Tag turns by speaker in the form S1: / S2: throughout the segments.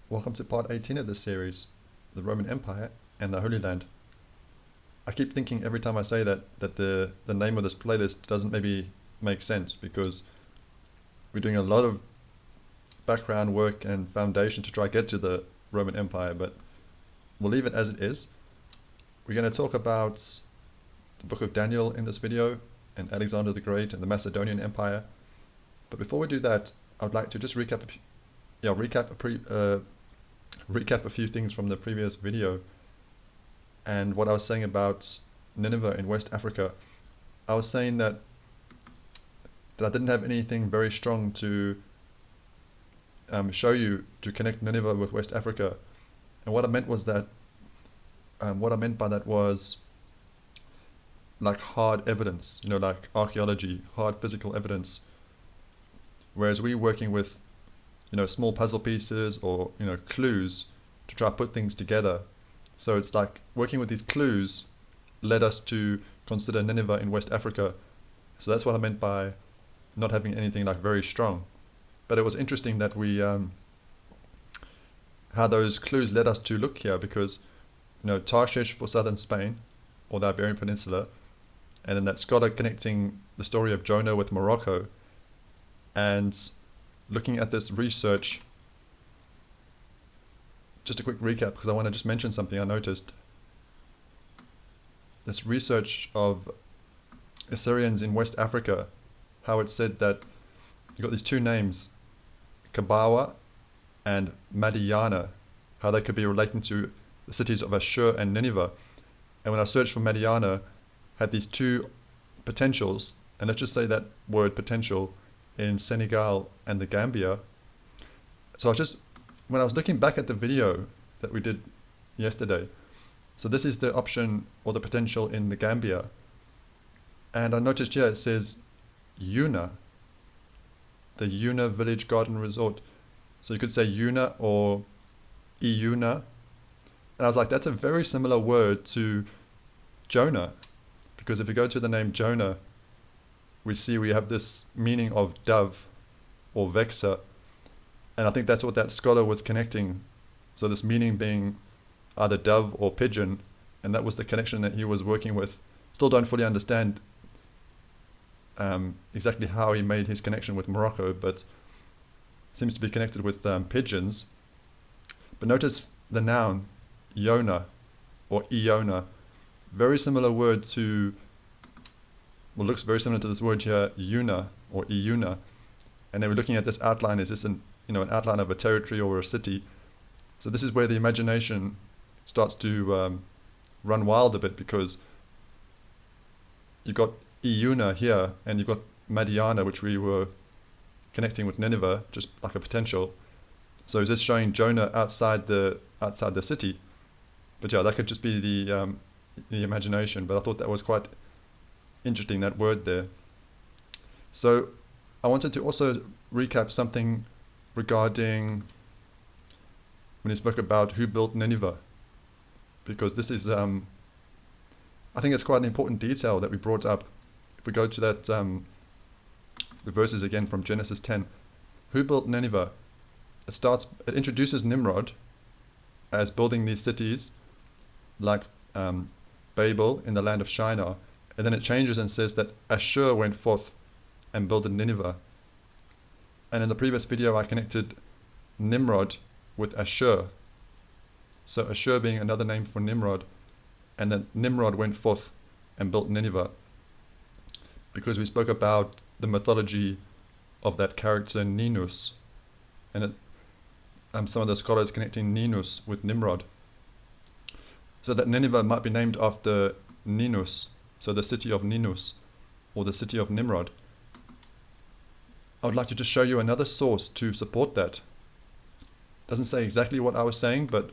S1: Welcome to part 18 of this series, the Roman Empire and the Holy Land. I keep thinking every time I say that the name of this playlist doesn't maybe make sense because we're doing a lot of background work and foundation to try to get to the Roman Empire, but we'll leave it as it is. We're going to talk about the book of Daniel in this video and Alexander the Great and the Macedonian Empire. But before we do that, I would like to just recap a few things from the previous video and what I was saying about Nineveh in West Africa. I was saying that I didn't have anything very strong to show you to connect Nineveh with West Africa, and what I meant was that what I meant by that was like hard evidence, like archaeology, hard physical evidence, whereas we're working with small puzzle pieces or clues to try to put things together. So it's like working with these clues led us to consider Nineveh in West Africa. So that's what I meant by not having anything like very strong. But it was interesting that we how those clues led us to look here, because Tarshish for southern Spain or the Iberian Peninsula, and then that scholar connecting the story of Jonah with Morocco, and looking at this research. Just a quick recap, because I want to just mention something I noticed. This research of Assyrians in West Africa, how it said that you got these two names, Kabawa and Madiana, how they could be relating to the cities of Asshur and Nineveh. And when I searched for Madiana, had these two potentials, and let's just say that word potential in Senegal and the Gambia. So when I was looking back at the video that we did yesterday, so this is the option or the potential in the Gambia, and I noticed here it says Una, the Una Village Garden Resort. So you could say Una or Iuna, and I was like, that's a very similar word to Jonah, because if you go to the name Jonah, we have this meaning of dove or vexer. And I think that's what that scholar was connecting. So this meaning being either dove or pigeon, and that was the connection that he was working with. Still don't fully understand exactly how he made his connection with Morocco, but seems to be connected with pigeons. But notice the noun, Iona or Iona, very similar word to, well, looks very similar to this word here, Una or Iuna. And then we're looking at this outline. Is this an outline of a territory or a city? So this is where the imagination starts to run wild a bit, because you've got Iuna here and you've got Madiana, which we were connecting with Nineveh, just like a potential. So is this showing Jonah outside the city? But yeah, that could just be the imagination. But I thought that was quite interesting, that word there. So I wanted to also recap something regarding when he spoke about who built Nineveh, because this is I think it's quite an important detail that we brought up. If we go to that the verses again from Genesis 10, who built Nineveh? It introduces Nimrod as building these cities like Babel in the land of Shinar, and then it changes and says that Asshur went forth and built Nineveh. And in the previous video I connected Nimrod with Asshur. So Asshur being another name for Nimrod, and then Nimrod went forth and built Nineveh, because we spoke about the mythology of that character Ninus, and some of the scholars connecting Ninus with Nimrod, so that Nineveh might be named after Ninus, so the city of Ninus or the city of Nimrod. I would like to just show you another source to support that. Doesn't say exactly what I was saying, but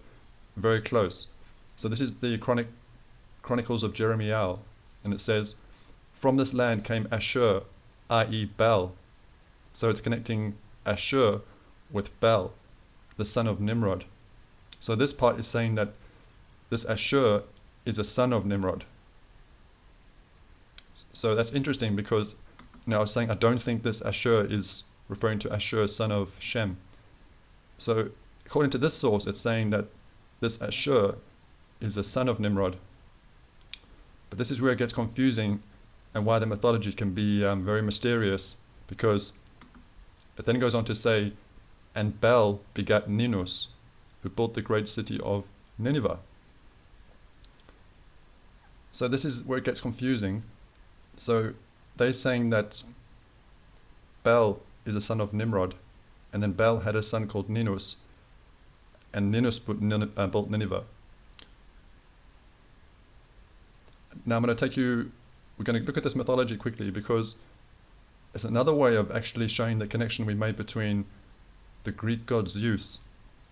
S1: very close. So this is the Chronicles of Jerameel, and it says, from this land came Asshur, i.e. Bel. So it's connecting Asshur with Bel, the son of Nimrod. So this part is saying that this Asshur is a son of Nimrod. So that's interesting, because I was saying I don't think this Asshur is referring to Ashur, son of Shem. So according to this source, it's saying that this Asshur is a son of Nimrod. But this is where it gets confusing and why the mythology can be very mysterious, because it then goes on to say, and Bel begat Ninus, who built the great city of Nineveh. So this is where it gets confusing. So they're saying that Bel is a son of Nimrod, and then Bel had a son called Ninus, and Ninus built Nineveh. Now I'm going to we're going to look at this mythology quickly, because it's another way of actually showing the connection we made between the Greek god Zeus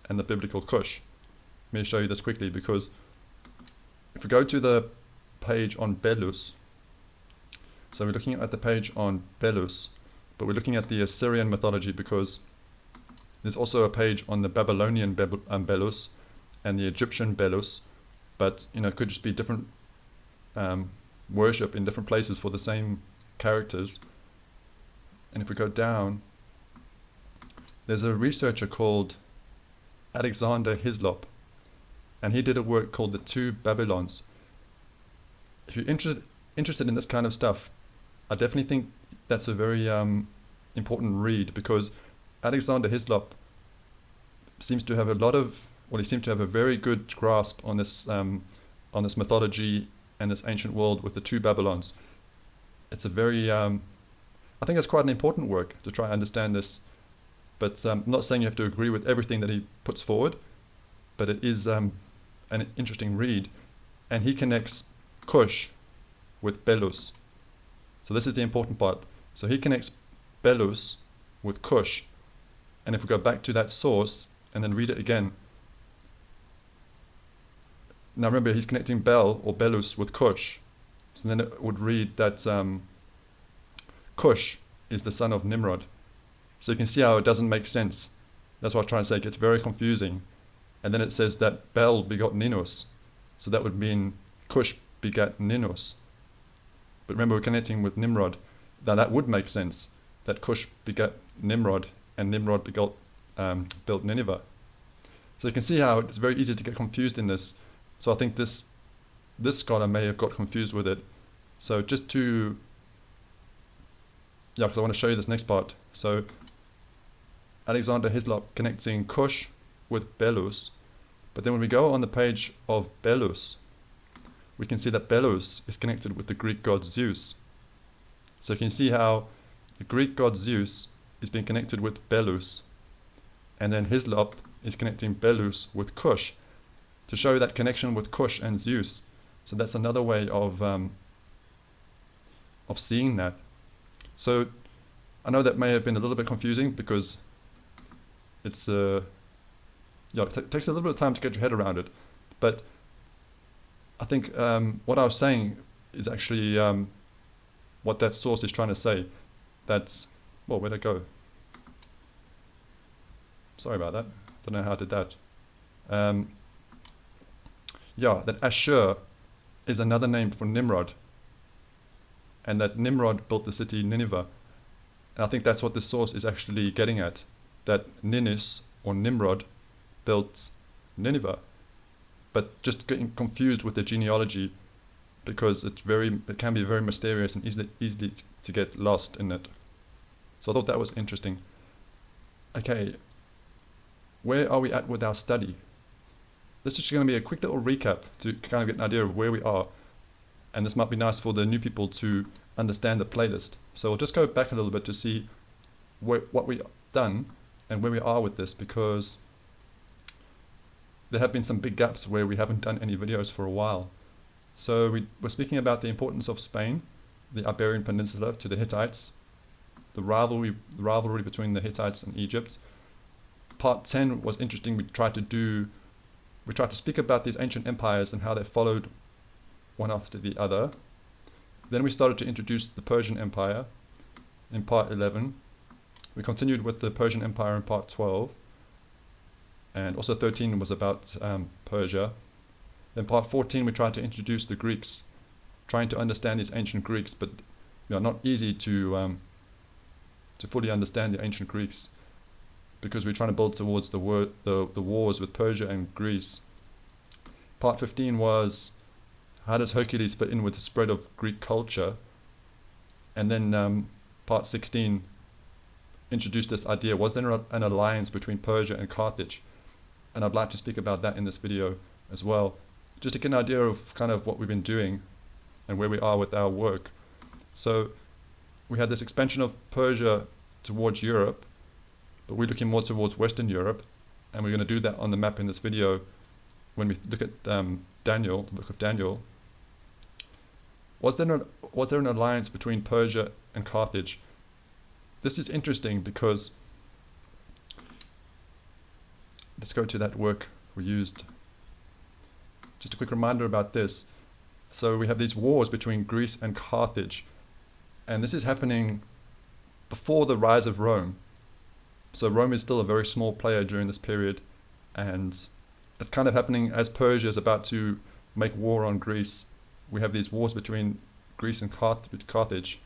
S1: and the biblical Cush. Let me show you this quickly, because if we go to the page on Belus, so we're looking at the page on Belus, but we're looking at the Assyrian mythology, because there's also a page on the Babylonian Belus and the Egyptian Belus, but it could just be different worship in different places for the same characters. And if we go down, there's a researcher called Alexander Hislop, and he did a work called The Two Babylons. If you're interested in this kind of stuff, I definitely think that's a very important read, because Alexander Hislop seems to have he seems to have a very good grasp on this mythology and this ancient world with the two Babylons. It's a very, I think it's quite an important work to try and understand this, but I'm not saying you have to agree with everything that he puts forward, but it is an interesting read, and he connects Cush with Belus. So this is the important part. So he connects Belus with Cush, and if we go back to that source and then read it again, now remember, he's connecting Bel or Belus with Cush, so then it would read that Cush is the son of Nimrod. So you can see how it doesn't make sense. That's what I'm trying to say. It gets very confusing. And then it says that Bel begot Ninus, so that would mean Cush begat Ninus. But remember, we're connecting with Nimrod. Now that would make sense, that Cush begat Nimrod, and Nimrod built Nineveh. So you can see how it's very easy to get confused in this. So I think this scholar may have got confused with it. So just to, because I want to show you this next part. So Alexander Hislop connecting Cush with Belus, but then when we go on the page of Belus, we can see that Belus is connected with the Greek god Zeus. So you can see how the Greek god Zeus is being connected with Belus, and then Hislop is connecting Belus with Cush to show that connection with Cush and Zeus. So that's another way of seeing that. So I know that may have been a little bit confusing, because it's it takes a little bit of time to get your head around it, but I think what I was saying is actually what that source is trying to say. That's, well, where'd it go? Sorry about that. Don't know how I did that. That Asshur is another name for Nimrod, and that Nimrod built the city Nineveh. And I think that's what the source is actually getting at, that Ninus or Nimrod built Nineveh, but just getting confused with the genealogy, because it can be very mysterious and easily to get lost in it. So I thought that was interesting. Okay, where are we at with our study? This is just going to be a quick little recap to kind of get an idea of where we are, and this might be nice for the new people to understand the playlist. So we'll just go back a little bit to see what we've done and where we are with this, because there have been some big gaps where we haven't done any videos for a while. So we're speaking about the importance of Spain, the Iberian Peninsula, to the Hittites, the rivalry between the Hittites and Egypt. Part 10 was interesting. We tried to speak about these ancient empires and how they followed one after the other. Then we started to introduce the Persian Empire in part 11. We continued with the Persian Empire in part 12. And also 13 was about Persia. Then part 14 we tried to introduce the Greeks, trying to understand these ancient Greeks, but not easy to fully understand the ancient Greeks. because we're trying to build towards the wars with Persia and Greece. Part 15 was, how does Hercules fit in with the spread of Greek culture? And then part 16 introduced this idea, was there an alliance between Persia and Carthage? And I'd like to speak about that in this video as well, just to get an idea of kind of what we've been doing and where we are with our work. So we had this expansion of Persia towards Europe, but we're looking more towards Western Europe, and we're going to do that on the map in this video when we look at Daniel, the book of Daniel. Was there an alliance between Persia and Carthage? This is interesting because, let's go to that work we used. Just a quick reminder about this. So we have these wars between Greece and Carthage, and this is happening before the rise of Rome. So Rome is still a very small player during this period, and it's kind of happening as Persia is about to make war on Greece. We have these wars between Greece and Carthage,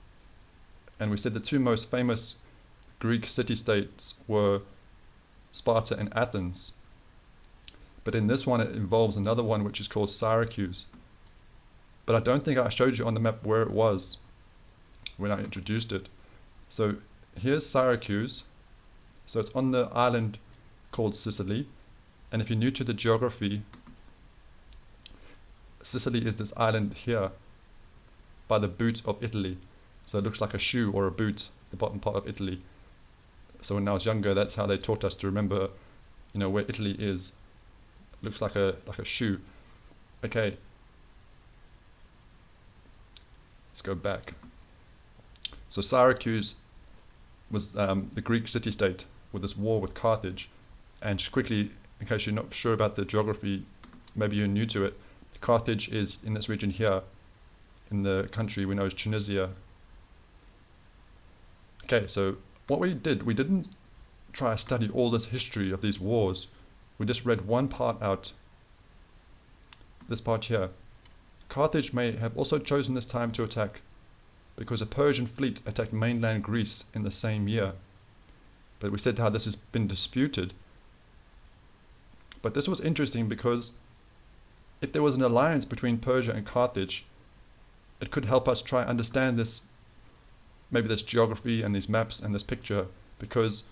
S1: and we said the two most famous Greek city-states were Sparta and Athens. But in this one it involves another one which is called Syracuse. But I don't think I showed you on the map where it was when I introduced it. So here's Syracuse. So it's on the island called Sicily. And if you're new to the geography, Sicily is this island here by the boot of Italy. So it looks like a shoe or a boot, the bottom part of Italy. So when I was younger, that's how they taught us to remember, where Italy is. It looks like a shoe. Okay. Let's go back. So Syracuse was the Greek city-state with this war with Carthage. And just quickly, in case you're not sure about the geography, maybe you're new to it, Carthage is in this region here, in the country we know as Tunisia. Okay, so what we didn't try to study all this history of these wars. We just read one part out, this part here. Carthage may have also chosen this time to attack because a Persian fleet attacked mainland Greece in the same year. But we said how this has been disputed. But this was interesting because if there was an alliance between Persia and Carthage, it could help us try and understand this, maybe this geography and these maps and this picture, because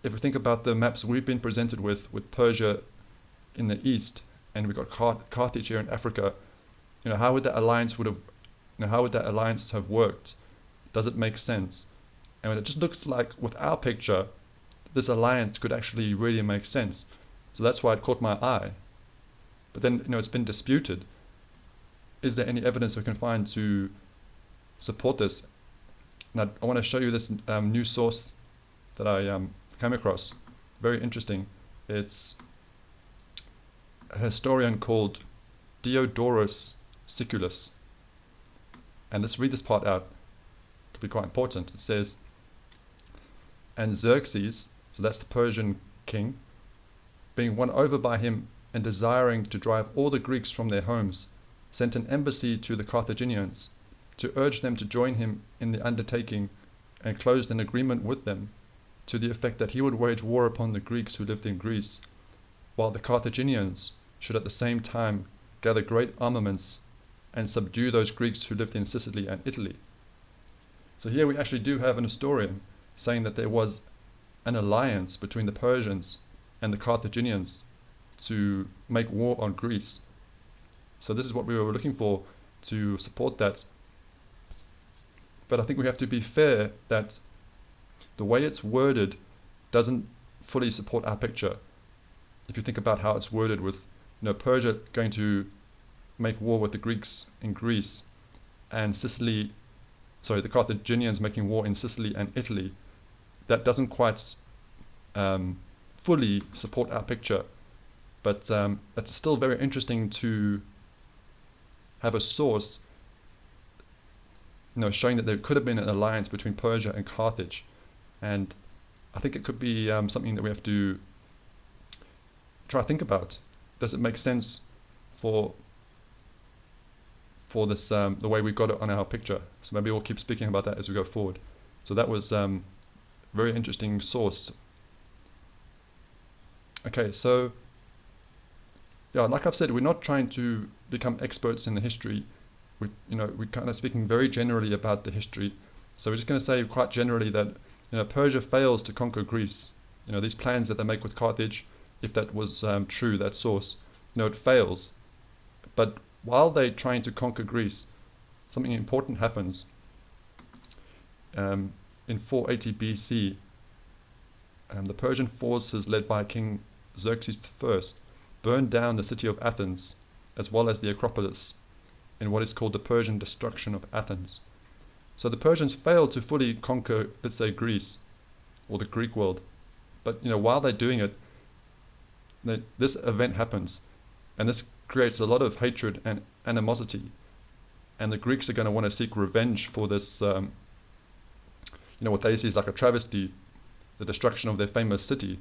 S1: if we think about the maps we've been presented with Persia in the east, and we've got Carthage here in Africa, how would that alliance have worked? Does it make sense? And it just looks like with our picture, this alliance could actually really make sense. So that's why it caught my eye. But then, it's been disputed. Is there any evidence we can find to support this? And I want to show you this new source that I came across. Very interesting. It's a historian called Diodorus Siculus. And let's read this part out. It could be quite important. It says, and Xerxes, so that's the Persian king, being won over by him and desiring to drive all the Greeks from their homes, sent an embassy to the Carthaginians to urge them to join him in the undertaking, and closed an agreement with them to the effect that he would wage war upon the Greeks who lived in Greece, while the Carthaginians should at the same time gather great armaments and subdue those Greeks who lived in Sicily and Italy. So here we actually do have an historian saying that there was an alliance between the Persians and the Carthaginians to make war on Greece. So this is what we were looking for to support that. But I think we have to be fair that the way it's worded doesn't fully support our picture. If you think about how it's worded with, Persia going to make war with the Greeks in Greece, and the Carthaginians making war in Sicily and Italy, that doesn't quite fully support our picture. But it's still very interesting to have a source, showing that there could have been an alliance between Persia and Carthage. And I think it could be something that we have to try to think about. Does it make sense for this, the way we've got it on our picture? So maybe we'll keep speaking about that as we go forward. So that was very interesting source. Okay, so yeah, like I've said, we're not trying to become experts in the history. We're kind of speaking very generally about the history. So we're just going to say quite generally that Persia fails to conquer Greece. These plans that they make with Carthage, if that was true, that source, it fails. But while they're trying to conquer Greece, something important happens. In 480 BC, the Persian forces led by King Xerxes I burned down the city of Athens, as well as the Acropolis, in what is called the Persian destruction of Athens. So the Persians failed to fully conquer, let's say, Greece, or the Greek world. But while they're doing it, this event happens, and this creates a lot of hatred and animosity. And the Greeks are going to want to seek revenge for this, what they see is like a travesty, the destruction of their famous city.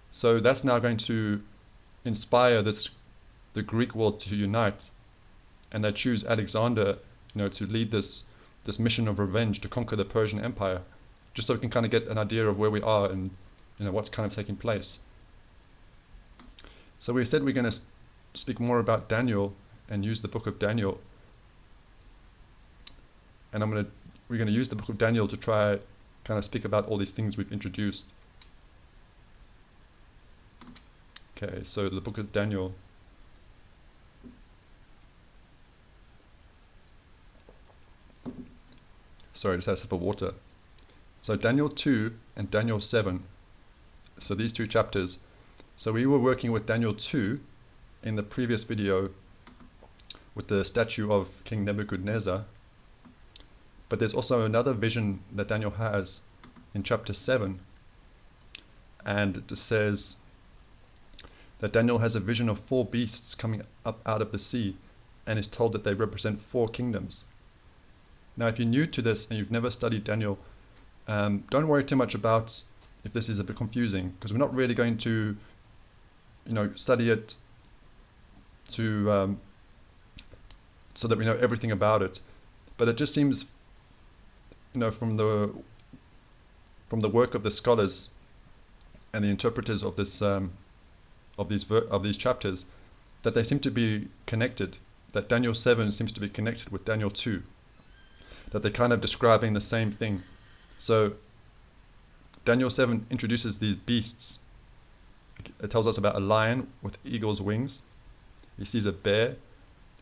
S1: So that's now going to inspire the Greek world to unite, and they choose Alexander, to lead this mission of revenge to conquer the Persian Empire, just so we can kind of get an idea of where we are and what's kind of taking place. So we said we're going to speak more about Daniel and use the book of Daniel, and we're going to use the book of Daniel to try kind of speak about all these things we've introduced. Okay, so the book of Daniel. Sorry, I just had a sip of water. So Daniel 2 and Daniel 7. So these two chapters. So we were working with Daniel 2 in the previous video with the statue of King Nebuchadnezzar. But there's also another vision that Daniel has in chapter 7. And it just says that Daniel has a vision of 4 beasts coming up out of the sea, and is told that they represent 4 kingdoms. Now, if you're new to this and you've never studied Daniel, don't worry too much about if this is a bit confusing, because we're not really going to, study it to so that we know everything about it. But it just seems, from the work of the scholars and the interpreters of this of these chapters, that they seem to be connected. That Daniel 7 seems to be connected with Daniel 2. That they're kind of describing the same thing. So Daniel 7 introduces these beasts. It tells us about a lion with eagle's wings. He sees a bear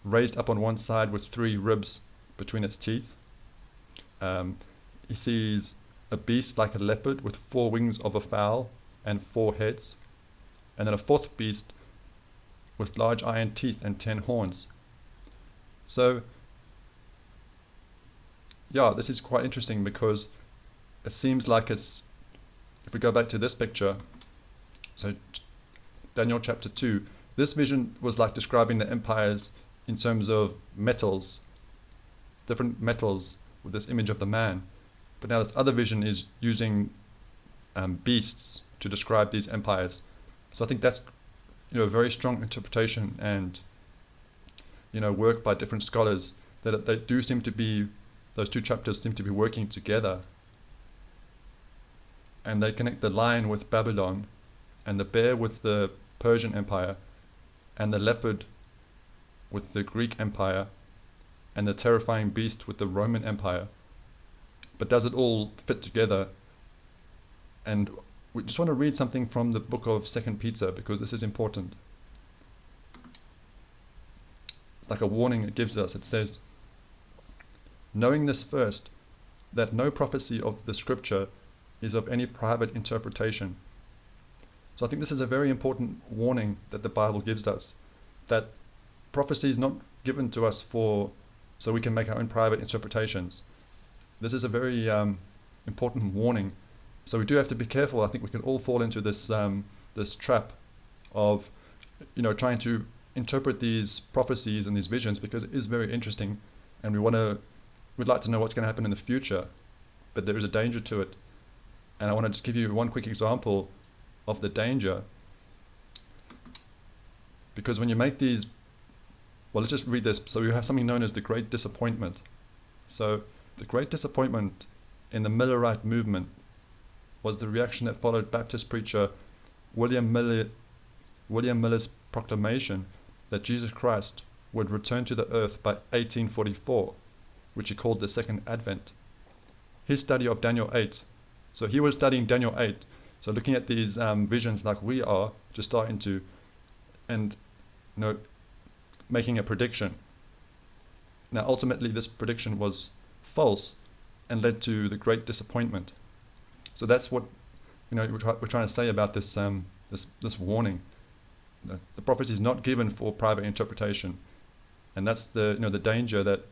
S1: raised up on one side with 3 ribs between its teeth. He sees a beast like a leopard with 4 wings of a fowl and 4 heads. And then a 4th beast with large iron teeth and 10 horns. So yeah, this is quite interesting, because it seems like if we go back to this picture, so Daniel chapter 2, this vision was like describing the empires in terms of metals, different metals with this image of the man. But now this other vision is using beasts to describe these empires. So I think that's a very strong interpretation and work by different scholars, that they do seem to be, those 2 chapters seem to be working together, and they connect the lion with Babylon, and the bear with the Persian Empire, and the leopard with the Greek Empire, and the terrifying beast with the Roman Empire. But does it all fit together? And we just want to read something from the book of 2 Peter, because this is important. It's like a warning it gives us. It says, knowing this first, that no prophecy of the scripture is of any private interpretation. So I think this is a very important warning that the Bible gives us, that prophecy is not given to us so we can make our own private interpretations. This is a very important warning. So we do have to be careful. I think we can all fall into this this trap of trying to interpret these prophecies and these visions, because it is very interesting, and we'd like to know what's going to happen in the future, but there is a danger to it. And I want to just give you one quick example of the danger, because when you make these, well, let's just read this. So you have something known as the Great Disappointment. So the Great Disappointment in the Millerite movement was the reaction that followed Baptist preacher William Miller, William Miller's proclamation that Jesus Christ would return to the earth by 1844, which he called the Second Advent. His study of Daniel 8, so he was studying Daniel 8, so looking at these visions like we are, just starting to, and making a prediction. Now ultimately this prediction was false and led to the great disappointment. So that's what we're trying to say about this this warning. The prophecy is not given for private interpretation, and that's the the danger, that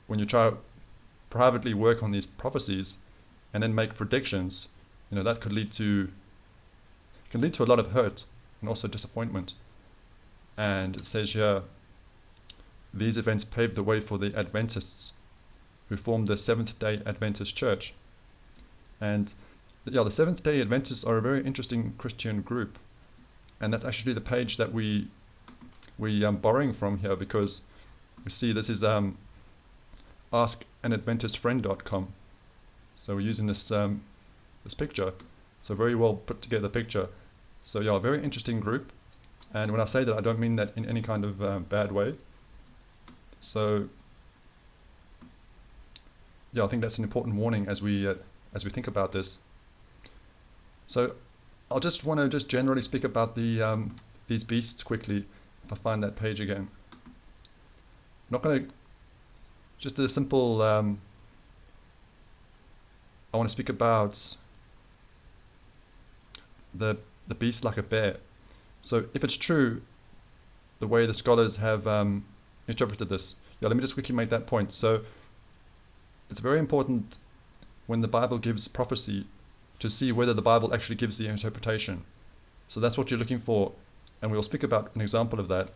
S1: when you try to privately work on these prophecies and then make predictions, that can lead to a lot of hurt and also disappointment. And it says here, these events paved the way for the Adventists, who formed the Seventh-day Adventist Church. And the Seventh-day Adventists are a very interesting Christian group, and that's actually the page that we borrowing from here, because we see this is askanadventistfriend.com. So we're using this this picture. So very well put together picture. So a very interesting group. And when I say that, I don't mean that in any kind of bad way. So I think that's an important warning as we think about this. So I'll just want to generally speak about the these beasts quickly, if I find that page again. I'm not going to, just a simple, I want to speak about the beast like a bear. So if it's true, the way the scholars have interpreted this, let me just quickly make that point. So it's very important when the Bible gives prophecy to see whether the Bible actually gives the interpretation. So that's what you're looking for, and we'll speak about an example of that.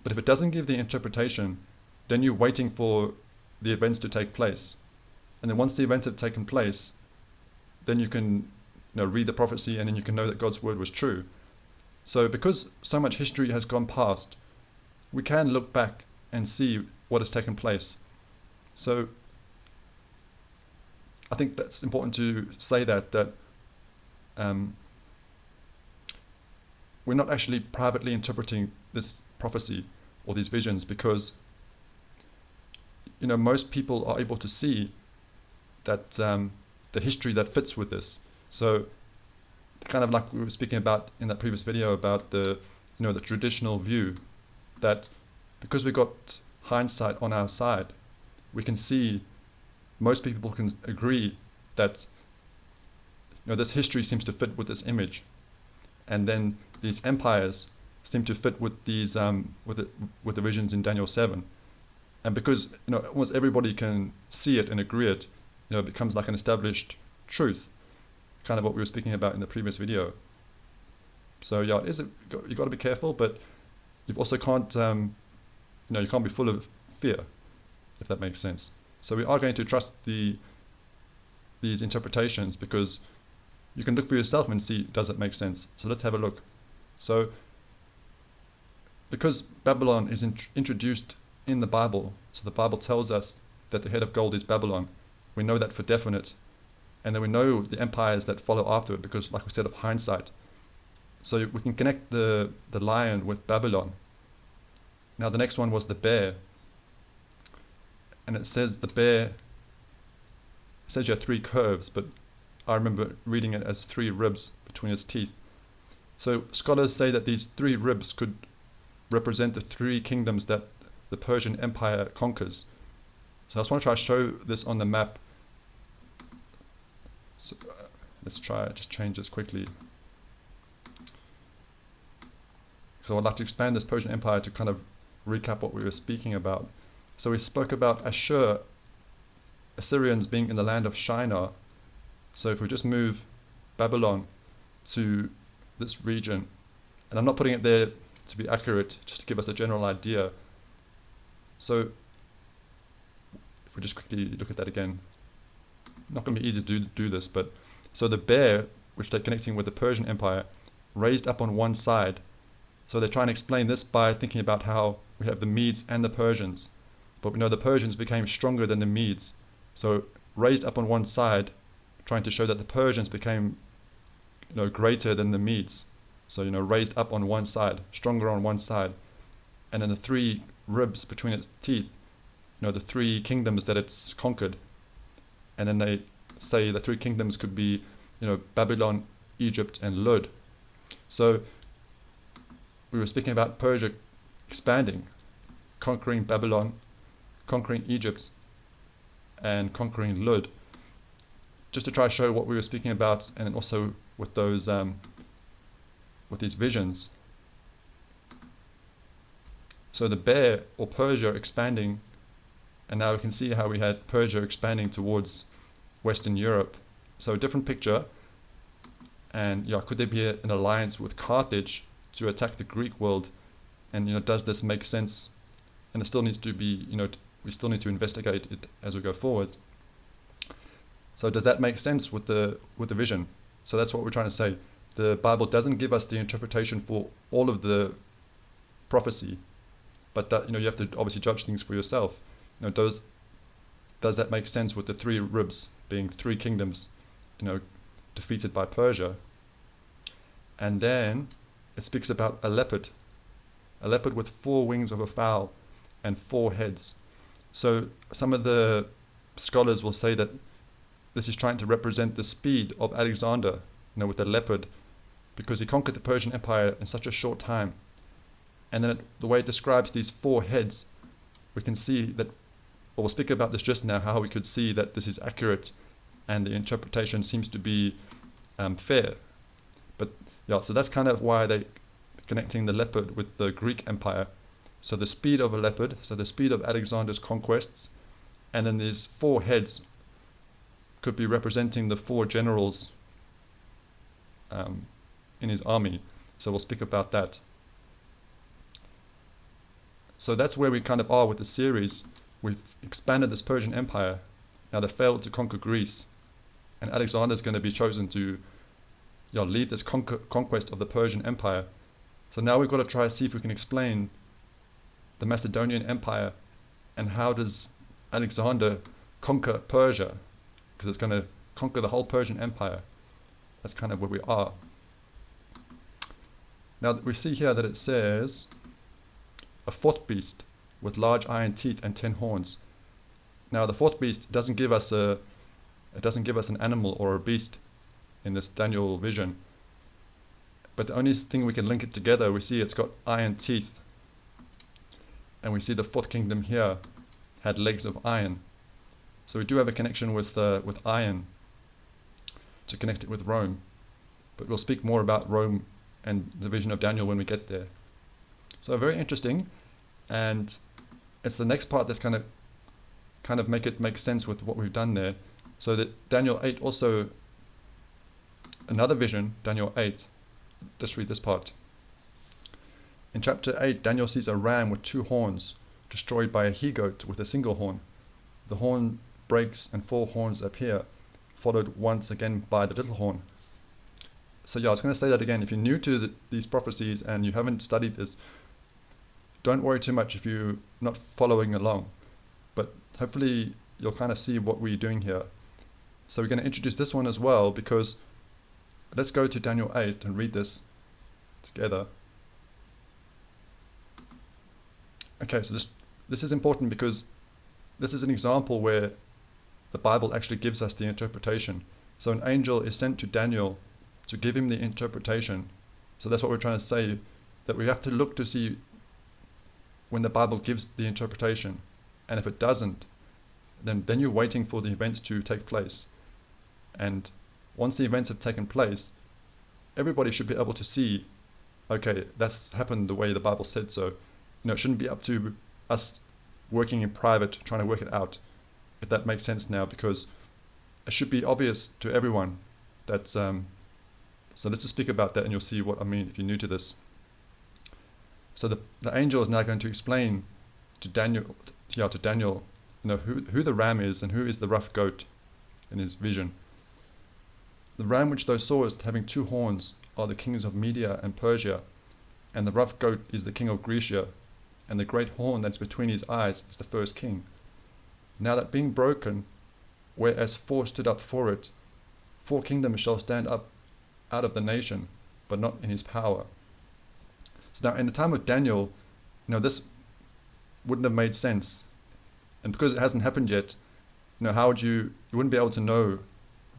S1: But if it doesn't give the interpretation, then you're waiting for the events to take place. And then once the events have taken place, then you can read the prophecy, and then you can know that God's word was true. So because so much history has gone past, we can look back and see what has taken place. So I think that's important to say that we're not actually privately interpreting this prophecy or these visions, because most people are able to see that the history that fits with this. So kind of like we were speaking about in that previous video about the the traditional view, that because we got hindsight on our side, we can see, most people can agree that this history seems to fit with this image, and then these empires seem to fit with these with the visions in Daniel 7, and because almost everybody can see it and agree it, it becomes like an established truth, kind of what we were speaking about in the previous video. So you've got to be careful, but you also can't you can't be full of fear, if that makes sense. So we are going to trust these interpretations, because you can look for yourself and see, does it make sense? So let's have a look. So because Babylon is introduced in the Bible, so the Bible tells us that the head of gold is Babylon. We know that for definite. And then we know the empires that follow after it, because like we said, of hindsight. So we can connect the lion with Babylon. Now the next one was the bear. And it says the bear, it says you have 3 curves, but I remember reading it as 3 ribs between its teeth. So scholars say that these 3 ribs could represent the 3 kingdoms that the Persian Empire conquers. So I just want to try to show this on the map. So let's try just change this quickly, because I would like to expand this Persian Empire to kind of recap what we were speaking about. So we spoke about Asshur, Assyrians being in the land of Shinar. So if we just move Babylon to this region, and I'm not putting it there to be accurate, just to give us a general idea. So if we just quickly look at that again, not going to be easy to do this, but so the bear, which they're connecting with the Persian Empire, raised up on one side. So they're trying to explain this by thinking about how we have the Medes and the Persians, but we know the Persians became stronger than the Medes. So raised up on one side, trying to show that the Persians became greater than the Medes. So, raised up on one side, stronger on one side. And then the three ribs between its teeth, the three kingdoms that it's conquered. And then they say the three kingdoms could be, Babylon, Egypt, and Lud. So we were speaking about Persia expanding, conquering Babylon, conquering Egypt, and conquering Lud, just to try to show what we were speaking about, and also with those with these visions. So the bear, or Persia, expanding, and now we can see how we had Persia expanding towards Western Europe. So a different picture. And could there be an alliance with Carthage to attack the Greek world? And does this make sense? And it still needs to be, we still need to investigate it as we go forward. So does that make sense with the vision? So that's what we're trying to say. The Bible doesn't give us the interpretation for all of the prophecy, but that you have to obviously judge things for yourself. Does that make sense with the three ribs being three kingdoms, defeated by Persia? And then it speaks about a leopard with 4 wings of a fowl and 4 heads. So some of the scholars will say that this is trying to represent the speed of Alexander, with the leopard, because he conquered the Persian Empire in such a short time. And then the way it describes these 4 heads, we can see that, we'll speak about this just now, how we could see that this is accurate and the interpretation seems to be fair. But so that's kind of why they're connecting the leopard with the Greek Empire. So the speed of a leopard, so the speed of Alexander's conquests, and then these 4 heads could be representing the 4 generals in his army. So we'll speak about that. So that's where we kind of are with the series. We've expanded this Persian Empire. Now they failed to conquer Greece, and Alexander's going to be chosen to lead this conquest of the Persian Empire. So now we've got to try to see if we can explain the Macedonian Empire and how does Alexander conquer Persia, because it's going to conquer the whole Persian Empire. That's kind of where we are. Now we see here that it says a 4th beast with large iron teeth and 10 horns. Now the 4th beast doesn't give us an animal or a beast in this Daniel vision, but the only thing we can link it together, we see it's got iron teeth, and we see the 4th kingdom here had legs of iron. So we do have a connection with iron to connect it with Rome, but we'll speak more about Rome and the vision of Daniel when we get there. So very interesting, and it's the next part that's kind of make it make sense with what we've done there. So that Daniel 8 also, another vision, Daniel 8, let's read this part. In chapter 8, Daniel sees a ram with 2 horns, destroyed by a he-goat with a single horn. The horn breaks and 4 horns appear, followed once again by the little horn. So I was going to say that again. If you're new to these prophecies and you haven't studied this, don't worry too much if you're not following along. But hopefully you'll kind of see what we're doing here. So we're going to introduce this one as well, because let's go to Daniel 8 and read this together. Okay, so this is important because this is an example where the Bible actually gives us the interpretation. So an angel is sent to Daniel to give him the interpretation. So that's what we're trying to say, that we have to look to see when the Bible gives the interpretation. And if it doesn't, then you're waiting for the events to take place. And once the events have taken place, everybody should be able to see, okay, that's happened the way the Bible said so. It shouldn't be up to us working in private, trying to work it out, if that makes sense now, because it should be obvious to everyone that, so let's just speak about that and you'll see what I mean if you're new to this. So the angel is now going to explain to Daniel, who the ram is and who is the rough goat in his vision. The ram which thou sawest having 2 horns are the kings of Media and Persia, and the rough goat is the king of Grecia, and the great horn that's between his eyes is the first king. Now that being broken, whereas 4 stood up for it, 4 kingdoms shall stand up out of the nation, but not in his power. So now in the time of Daniel, this wouldn't have made sense. And because it hasn't happened yet, how would you wouldn't be able to know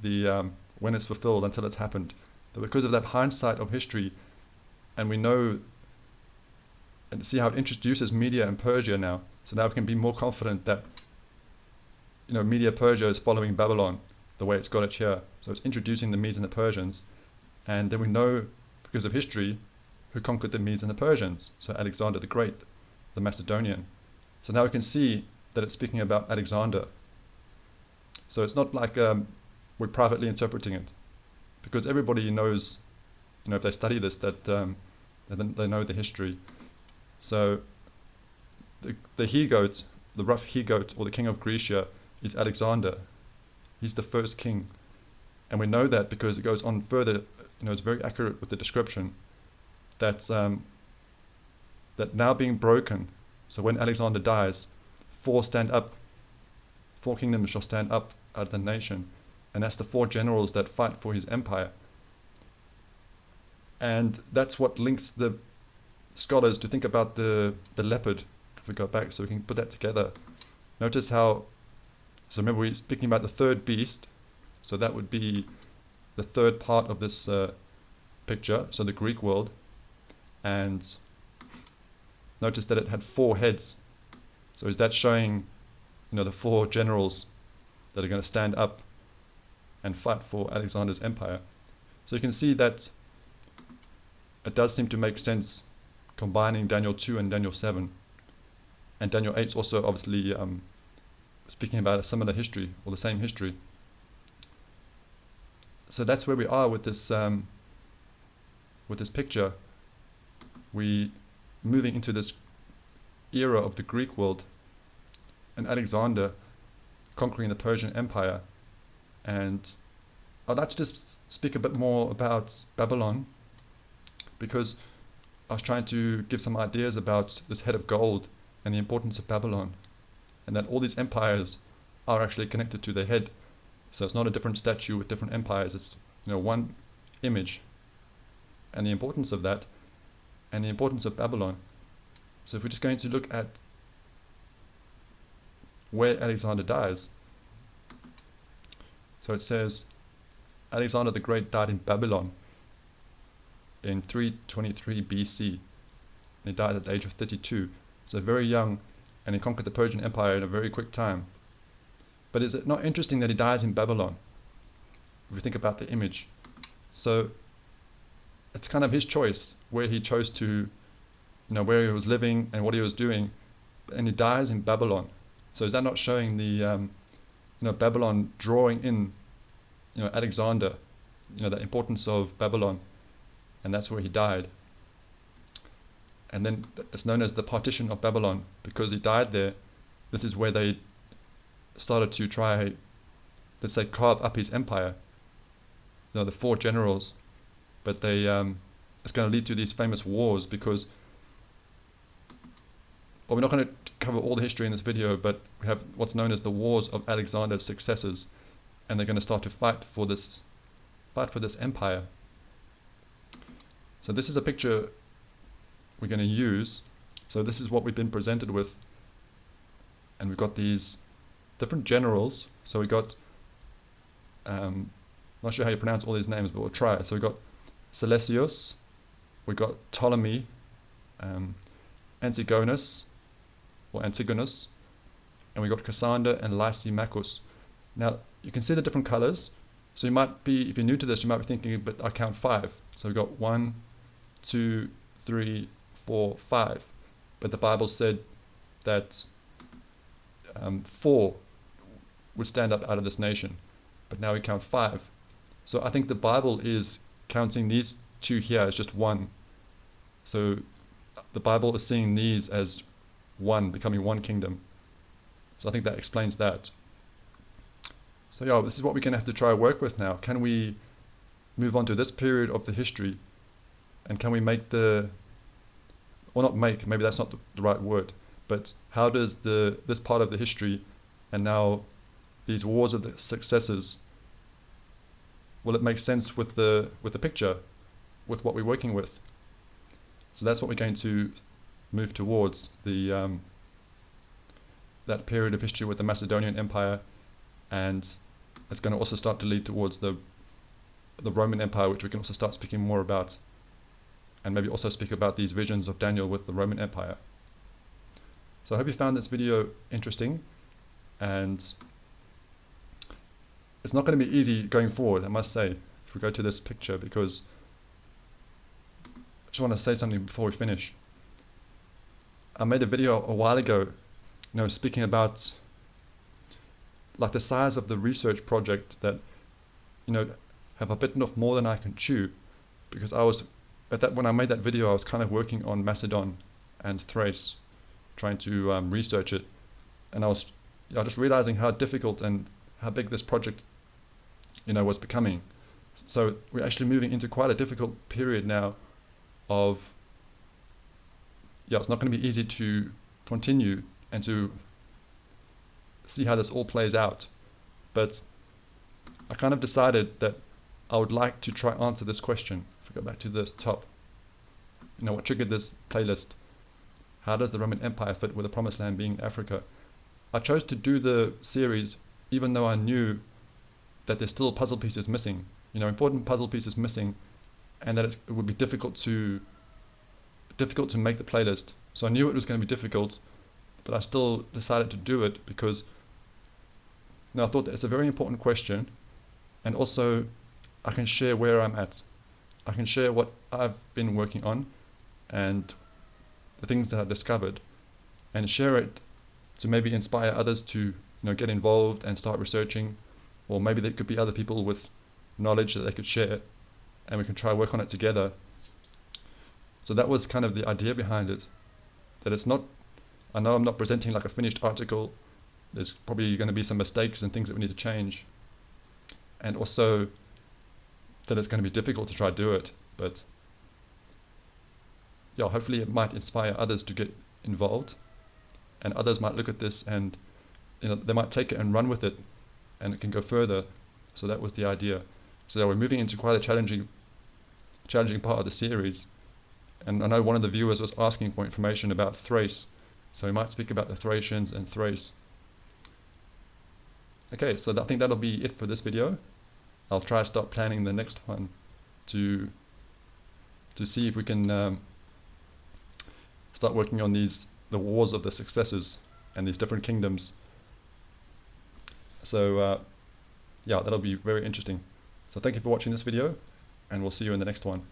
S1: the when it's fulfilled until it's happened. But because of that hindsight of history, and we know and see how it introduces Media and Persia now, so now we can be more confident that Media-Persia is following Babylon the way it's got it here. So it's introducing the Medes and the Persians, and then we know because of history who conquered the Medes and the Persians. So Alexander the Great, the Macedonian. So now we can see that it's speaking about Alexander. So it's not like we're privately interpreting it, because everybody knows, if they study this, that they know the history. So the he-goat, the rough he-goat, or the king of Grecia, is Alexander. He's the first king. And we know that because it goes on further, it's very accurate with the description, that now being broken, so when Alexander dies, four kingdoms shall stand up out of the nation, and that's the four generals that fight for his empire. And that's what links the scholars to think about the leopard. If we go back, so we can put that together. Notice how, so remember we're speaking about the third beast, so that would be the third part of this picture, so the Greek world. And notice that it had four heads. So is that showing, the four generals that are going to stand up and fight for Alexander's empire? So you can see that it does seem to make sense combining Daniel 2 and Daniel 7. And Daniel 8 is also obviously speaking about a similar history, or the same history. So that's where we are with this picture. We moving into this era of the Greek world, and Alexander conquering the Persian Empire. And I'd like to just speak a bit more about Babylon, because I was trying to give some ideas about this head of gold and the importance of Babylon, and that all these empires are actually connected to their head. So it's not a different statue with different empires, it's one image, and the importance of that, and the importance of Babylon. So if we're just going to look at where Alexander dies, so it says Alexander the Great died in Babylon in 323 BC. And he died at the age of 32, so very young, and he conquered the Persian Empire in a very quick time. But is it not interesting that he dies in Babylon, if we think about the image? So it's kind of his choice, where he chose to, where he was living and what he was doing, and he dies in Babylon. So is that not showing the, Babylon drawing in, Alexander, the importance of Babylon, and that's where he died. And then it's known as the partition of Babylon, because he died there. This is where they started to try, let's say, carve up his empire. The four generals, but they it's going to lead to these famous wars, because, well, we're not going to cover all the history in this video, but we have what's known as the wars of Alexander's successors, and they're going to start to fight for this empire. So this is a picture we're going to use. So this is what we've been presented with, and we've got these different generals. So we got, not sure how you pronounce all these names, but we'll try. So we got Seleucus, we got Ptolemy, Antigonus, and we got Cassander and Lysimachus. Now you can see the different colors. So you might be, if you're new to this, you might be thinking, but I count 5. So we've got 1, 2, 3, 4, 5. But the Bible said that 4 would stand up out of this nation. But now we count 5. So I think the Bible is counting these 2 here as just 1. So the Bible is seeing these as 1, becoming 1 kingdom. So I think that explains that. So yeah, this is what we're going to have to try to work with now. Can we move on to this period of the history, and can we make the, or not make, maybe that's not the right word, but how does this part of the history and now these wars of the successors will it make sense with the picture, with what we're working with? So that's what we're going to move towards, the that period of history with the Macedonian Empire, and it's going to also start to lead towards the Roman Empire, which we can also start speaking more about, and maybe also speak about these visions of Daniel with the Roman Empire. So I hope you found this video interesting, and it's not going to be easy going forward, I must say, if we go to this picture, because I just want to say something before we finish. I made a video a while ago, speaking about like the size of the research project that, have I bitten off more than I can chew, because I was, when I made that video, I was kind of working on Macedon and Thrace, trying to research it, and I was just realizing how difficult and how big this project, was becoming. So we're actually moving into quite a difficult period now of, it's not going to be easy to continue and to see how this all plays out. But I kind of decided that I would like to try answer this question. If we go back to the top, what triggered this playlist? How does the Roman Empire fit with the Promised Land being Africa? I chose to do the series even though I knew that there's still puzzle pieces missing, important puzzle pieces missing, and that it would be difficult to make the playlist. So I knew it was going to be difficult, but I still decided to do it because I thought that it's a very important question, and also I can share where I'm at. I can share what I've been working on and the things that I've discovered, and share it to maybe inspire others to get involved and start researching, or maybe there could be other people with knowledge that they could share, and we can try work on it together. So that was kind of the idea behind it, that it's not, I know I'm not presenting like a finished article. There's probably going to be some mistakes and things that we need to change, and also that it's going to be difficult to try to do it, but hopefully it might inspire others to get involved, and others might look at this and they might take it and run with it, and it can go further. So that was the idea. So we're moving into quite a challenging part of the series, and I know one of the viewers was asking for information about Thrace, so we might speak about the Thracians and Thrace. Okay, so I think that'll be it for this video. I'll try to start planning the next one to see if we can start working on the wars of the successors and these different kingdoms. So that'll be very interesting. So thank you for watching this video, and we'll see you in the next one.